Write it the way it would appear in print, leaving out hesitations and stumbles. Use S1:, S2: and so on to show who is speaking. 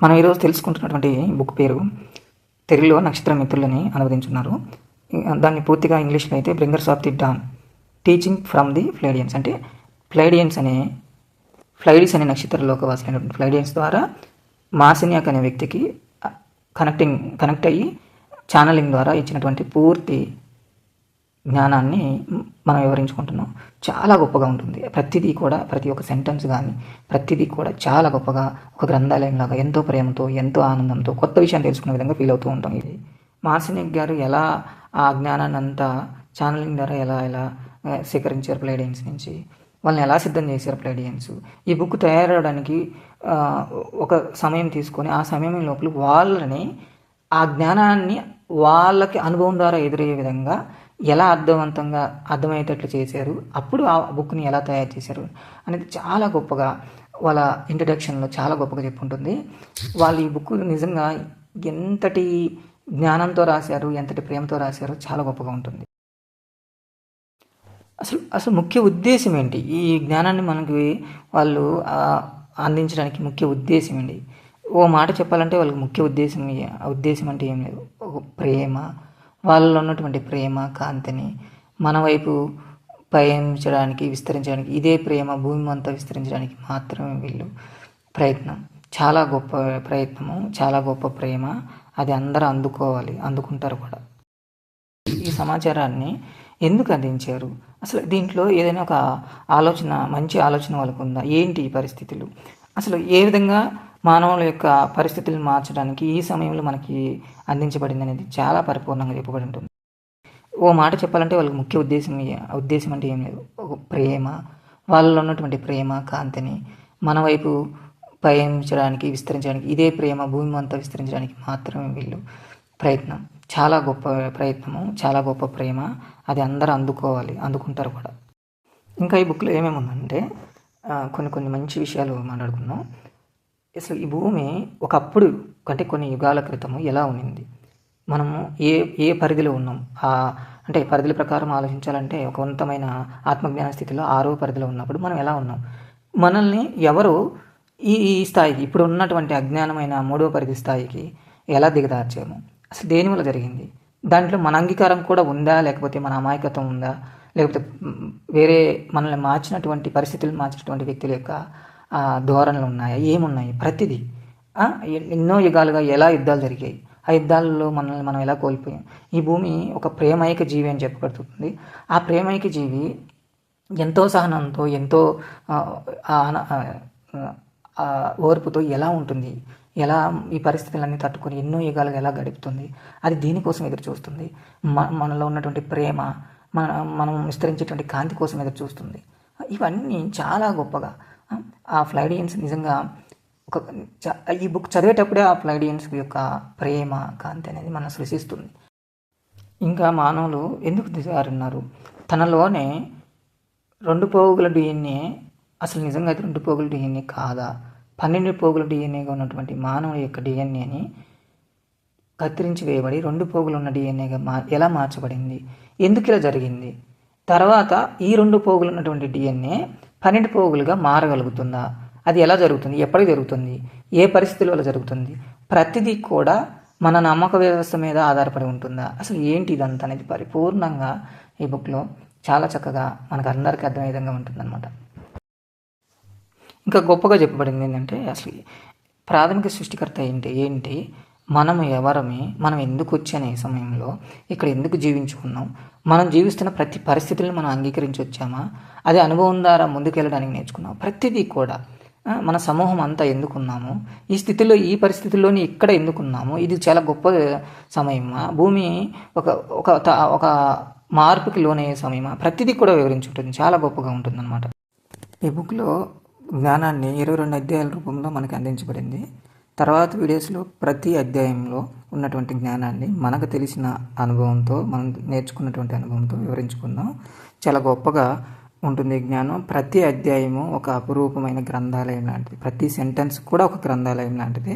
S1: మనం ఈరోజు తెలుసుకుంటున్నటువంటి బుక్ పేరు తెలుగులో నక్షత్ర మిత్రులని అనువదించున్నారు. దాన్ని పూర్తిగా ఇంగ్లీష్లో అయితే bringers of the dawn teaching from the Pleiadians, అంటే ఫ్లైడిస్ అనే నక్షత్ర లోకవాసులైనటువంటి ఫ్లైడియన్స్ ద్వారా మాసినియాక్ అనే వ్యక్తికి కనెక్ట్ అయ్యి ఛానలింగ్ ద్వారా ఇచ్చినటువంటి పూర్తి జ్ఞానాన్ని మనం వివరించుకుంటున్నాం. చాలా గొప్పగా ఉంటుంది. ప్రతి ఒక్క సెంటెన్స్ కానీ ప్రతిదీ కూడా చాలా గొప్పగా ఒక గ్రంథాలయంలాగా ఎంతో ప్రేమతో, ఎంతో ఆనందంతో కొత్త విషయాన్ని తెలుసుకునే విధంగా ఫీల్ అవుతూ ఉంటాం. ఇది మాసినిక్ గారు ఎలా ఆ జ్ఞానాన్ని అంతా ఛానలింగ్ ద్వారా ఎలా సేకరించారు ప్లైడియన్స్ నుంచి, వాళ్ళని ఎలా సిద్ధం చేశారు ప్లైడియన్స్. ఈ బుక్ తయారవడానికి ఒక సమయం తీసుకొని ఆ సమయం లోపల వాళ్ళని ఆ జ్ఞానాన్ని వాళ్ళకి అనుభవం ద్వారా ఎదురయ్యే విధంగా ఎలా అర్థమయ్యేటట్లు చేశారు, అప్పుడు ఆ బుక్ని ఎలా తయారు చేశారు అనేది చాలా గొప్పగా వాళ్ళ ఇంట్రడక్షన్లో చాలా గొప్పగా చెప్పుంటుంది. వాళ్ళు ఈ బుక్ నిజంగా ఎంతటి జ్ఞానంతో రాశారు, ఎంతటి ప్రేమతో రాశారు, చాలా గొప్పగా ఉంటుంది. అసలు ముఖ్య ఉద్దేశం ఏంటి, ఈ జ్ఞానాన్ని మనకి వాళ్ళు అందించడానికి ముఖ్య ఉద్దేశం ఏంటి? ఓ మాట చెప్పాలంటే వాళ్ళకి ముఖ్య ఉద్దేశం అంటే ఏం లేదు, ఒక ప్రేమ. వాళ్ళలో ఉన్నటువంటి ప్రేమ కాంతిని మన వైపు పయనించడానికి, విస్తరించడానికి, ఇదే ప్రేమ భూమి అంతా విస్తరించడానికి మాత్రమే వీళ్ళు ప్రయత్నం. చాలా గొప్ప ప్రయత్నము, చాలా గొప్ప ప్రేమ. అది అందరూ అందుకుంటారు కూడా. ఈ సమాచారాన్ని ఎందుకు అందించారు? అసలు దీంట్లో ఏదైనా ఒక మంచి ఆలోచన వాళ్ళకు ఉందా? ఏంటి ఈ పరిస్థితులు? అసలు ఏ విధంగా మానవుల యొక్క పరిస్థితులను మార్చడానికి ఈ సమయంలో మనకి అందించబడింది అనేది చాలా పరిపూర్ణంగా చెప్పబడి ఉంటుంది. ఓ మాట చెప్పాలంటే వాళ్ళకి ముఖ్య ఉద్దేశం అంటే ఏం లేదు, ఒక ప్రేమ. వాళ్ళలో ఉన్నటువంటి ప్రేమ కాంతిని మన వైపు పయనించడానికి, విస్తరించడానికి, ఇదే ప్రేమ భూమి అంతా విస్తరించడానికి మాత్రమే వీళ్ళు ప్రయత్నం. చాలా గొప్ప ప్రయత్నము, చాలా గొప్ప ప్రేమ. అది అందరూ అందుకుంటారు కూడా. ఇంకా ఈ బుక్లో ఏమేమి ఉందంటే కొన్ని మంచి విషయాలు మాట్లాడుకున్నాం. అసలు ఈ భూమి ఒకప్పుడు అంటే కొన్ని యుగాల క్రితము ఎలా ఉన్నింది, మనము ఏ పరిధిలో ఉన్నాం, అంటే పరిధుల ప్రకారం ఆలోచించాలంటే ఒక ఉన్నతమైన ఆత్మజ్ఞాన స్థితిలో 6వ పరిధిలో ఉన్నప్పుడు మనం ఎలా ఉన్నాం, మనల్ని ఎవరు ఈ స్థాయికి, ఇప్పుడు ఉన్నటువంటి అజ్ఞానమైన 3వ పరిధి స్థాయికి ఎలా దిగదార్చాము, అసలు దేనివల్ల జరిగింది, దాంట్లో మన అంగీకారం కూడా ఉందా, లేకపోతే మన అమాయకత్వం ఉందా, లేకపోతే వేరే మనల్ని పరిస్థితులు మార్చినటువంటి వ్యక్తుల యొక్క ధోరణులు ఉన్నాయా, ఏమున్నాయి, ప్రతిదీ ఎన్నో యుగాలుగా ఎలా యుద్ధాలు జరిగాయి, ఆ యుద్ధాలలో మనల్ని మనం ఎలా కోల్పోయాం. ఈ భూమి ఒక ప్రేమైక జీవి అని చెప్పబడుతుంది. ఆ ప్రేమైక జీవి ఎంతో సహనంతో, ఎంతో ఓర్పుతో ఎలా ఉంటుంది, ఎలా ఈ పరిస్థితులన్నీ తట్టుకొని ఎన్నో యుగాలుగా ఎలా గడుపుతుంది, అది దీనికోసం ఎదురు చూస్తుంది. మనలో ఉన్నటువంటి ప్రేమ, మనం విస్తరించేటువంటి కాంతి కోసం ఎదురు చూస్తుంది. ఇవన్నీ చాలా గొప్పగా ఆ ఫ్లైడియన్స్ నిజంగా ఈ బుక్ చదివేటప్పుడే ఆ ఫ్లైడియన్స్ యొక్క ప్రేమ కాంతి అనేది మనం సృష్టిస్తుంది. ఇంకా మానవులు ఎందుకు దిగారున్నారు, తనలోనే 2 పోగుల డిఎన్ఏ, అసలు నిజంగా అయితే 2 పోగుల డిఎన్ఏ కాదా, 12 పోగుల డిఎన్ఏగా ఉన్నటువంటి మానవుడి యొక్క డిఎన్ఏని కత్తిరించి వేయబడి 2 పోగులు ఉన్న డిఎన్ఏగా ఎలా మార్చబడింది, ఎందుకు ఇలా జరిగింది, తర్వాత ఈ 2 పోగులు ఉన్నటువంటి డిఎన్ఏ 12 పోగులుగా మారగలుగుతుందా, అది ఎలా జరుగుతుంది, ఎప్పటికి జరుగుతుంది, ఏ పరిస్థితుల వల్ల జరుగుతుంది, ప్రతిదీ కూడా మన నమ్మక వ్యవస్థ మీద ఆధారపడి ఉంటుందా, అసలు ఏంటి ఇదంతా అనేది పరిపూర్ణంగా ఈ బుక్లో చాలా చక్కగా మనకు అందరికీ అర్థమయ్యే విధంగా ఉంటుందన్నమాట. ఇంకా గొప్పగా చెప్పబడింది ఏంటంటే అసలు ప్రాథమిక సృష్టికర్త ఏంటి, మనం ఎవరమే, మనం ఎందుకు వచ్చాను, ఈ సమయంలో ఇక్కడ ఎందుకు జీవించుకున్నాం, మనం జీవిస్తున్న ప్రతి పరిస్థితులను మనం అంగీకరించి వచ్చామా, అది అనుభవం ద్వారా ముందుకెళ్ళడానికి నేర్చుకున్నాం. ప్రతిదీ కూడా మన సమూహం అంతా ఎందుకున్నాము, ఈ స్థితిలో ఈ పరిస్థితుల్లోని ఇక్కడ ఎందుకున్నాము, ఇది చాలా గొప్ప సమయమా, భూమి ఒక మార్పుకి లోనయ్యే సమయమా, ప్రతిదీ కూడా వివరించుంటుంది. చాలా గొప్పగా ఉంటుందన్నమాట. ఈ బుక్లో జ్ఞానాన్ని 22 అధ్యాయాల రూపంలో మనకు అందించబడింది. తర్వాత వీడియోస్లో ప్రతి అధ్యాయంలో ఉన్నటువంటి జ్ఞానాన్ని మనకు తెలిసిన అనుభవంతో, మనం నేర్చుకున్నటువంటి అనుభవంతో వివరించుకుందాం. చాలా గొప్పగా ఉంటుంది జ్ఞానం. ప్రతి అధ్యాయము ఒక అపురూపమైన గ్రంథాలయం లాంటిది, ప్రతి సెంటెన్స్ కూడా ఒక గ్రంథాలయం లాంటిది.